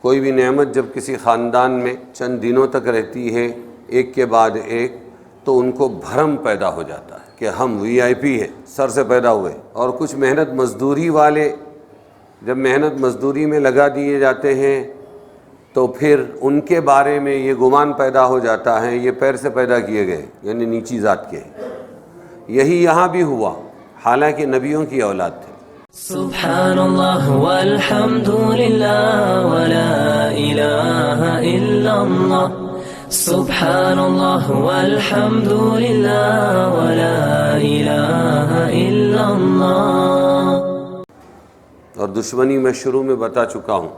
کوئی بھی نعمت جب کسی خاندان میں چند دنوں تک رہتی ہے ایک کے بعد ایک، تو ان کو بھرم پیدا ہو جاتا ہے کہ ہم وی آئی پی ہیں، سر سے پیدا ہوئے۔ اور کچھ محنت مزدوری والے جب محنت مزدوری میں لگا دیے جاتے ہیں تو پھر ان کے بارے میں یہ گمان پیدا ہو جاتا ہے یہ پیر سے پیدا کیے گئے، یعنی نیچی ذات کے۔ یہی یہاں بھی ہوا، حالانکہ نبیوں کی اولاد تھے۔ سبحان اللہ والحمد للہ ولا الہ الا اللہ، سبحان اللہ والحمد للہ ولا الہ الا اللہ۔ اور دشمنی میں شروع میں بتا چکا ہوں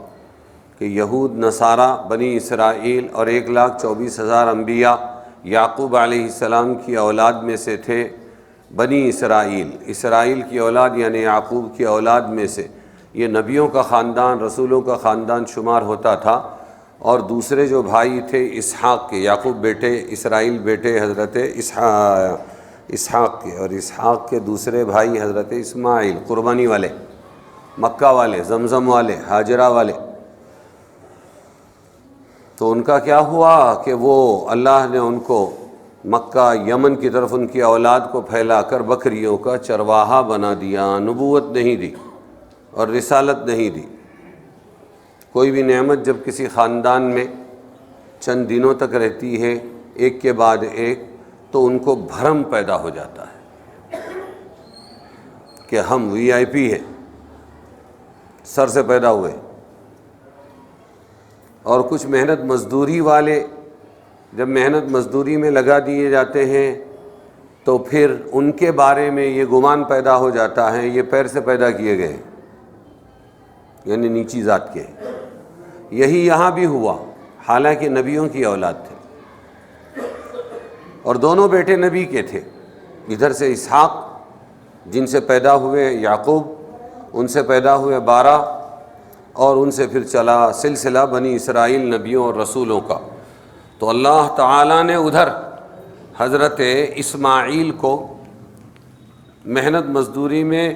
کہ یہود، نصارہ، بنی اسرائیل اور 1,24,000 انبیاء یعقوب علیہ السلام کی اولاد میں سے تھے۔ بنی اسرائیل کی اولاد یعنی یعقوب کی اولاد میں سے یہ نبیوں کا خاندان، رسولوں کا خاندان شمار ہوتا تھا۔ اور دوسرے جو بھائی تھے اسحاق کے، یعقوب بیٹے، اسرائیل بیٹے حضرت اسحاق کے، اور اسحاق کے دوسرے بھائی حضرت اسماعیل، قربانی والے، مکہ والے، زمزم والے، ہاجرہ والے۔ تو ان کا کیا ہوا کہ وہ اللہ نے ان کو مکہ، یمن کی طرف ان کی اولاد کو پھیلا کر بکریوں کا چرواہا بنا دیا، نبوت نہیں دی اور رسالت نہیں دی۔ کوئی بھی نعمت جب کسی خاندان میں چند دنوں تک رہتی ہے ایک کے بعد ایک، تو ان کو بھرم پیدا ہو جاتا ہے کہ ہم وی آئی پی ہیں، سر سے پیدا ہوئے۔ اور کچھ محنت مزدوری والے جب محنت مزدوری میں لگا دیے جاتے ہیں تو پھر ان کے بارے میں یہ گمان پیدا ہو جاتا ہے یہ پیر سے پیدا کیے گئے، یعنی نیچی ذات کے۔ یہی یہاں بھی ہوا، حالانکہ نبیوں کی اولاد تھے اور دونوں بیٹے نبی کے تھے۔ ادھر سے اسحاق جن سے پیدا ہوئے یعقوب، ان سے پیدا ہوئے 12، اور ان سے پھر چلا سلسلہ بنی اسرائیل نبیوں اور رسولوں کا۔ تو اللہ تعالیٰ نے ادھر حضرت اسماعیل کو محنت مزدوری میں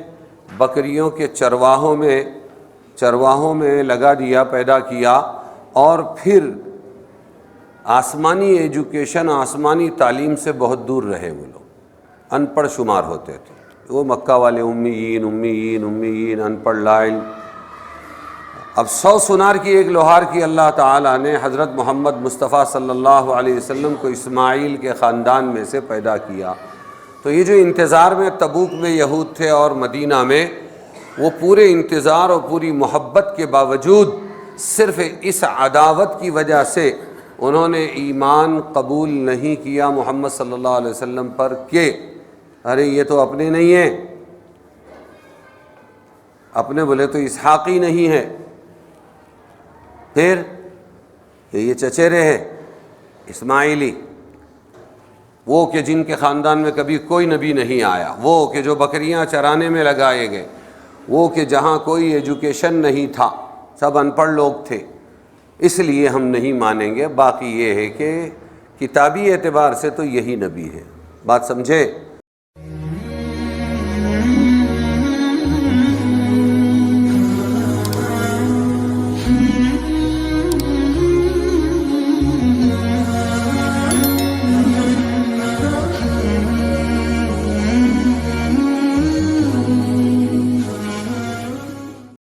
بکریوں کے چرواہوں میں لگا دیا، پیدا کیا، اور پھر آسمانی ایجوکیشن، آسمانی تعلیم سے بہت دور رہے۔ وہ لوگ ان پڑھ شمار ہوتے تھے، وہ مکہ والے امیین، ان پڑھ لا علم۔ اب 100 سنار کی ایک لوہار کی اللہ تعالیٰ نے حضرت محمد مصطفیٰ صلی اللہ علیہ وسلم کو اسماعیل کے خاندان میں سے پیدا کیا۔ تو یہ جو انتظار میں تبوک میں یہود تھے اور مدینہ میں، وہ پورے انتظار اور پوری محبت کے باوجود صرف اس عداوت کی وجہ سے انہوں نے ایمان قبول نہیں کیا محمد صلی اللہ علیہ وسلم پر کہ ارے یہ تو اپنے نہیں ہیں، اپنے بولے تو اسحاقی نہیں ہے، پھر یہ چچیرے ہیں اسماعیلی، وہ کہ جن کے خاندان میں کبھی کوئی نبی نہیں آیا، وہ کہ جو بکریاں چرانے میں لگائے گئے، وہ کہ جہاں کوئی ایجوکیشن نہیں تھا، سب ان پڑھ لوگ تھے، اس لیے ہم نہیں مانیں گے۔ باقی یہ ہے کہ کتابی اعتبار سے تو یہی نبی ہے۔ بات سمجھے؟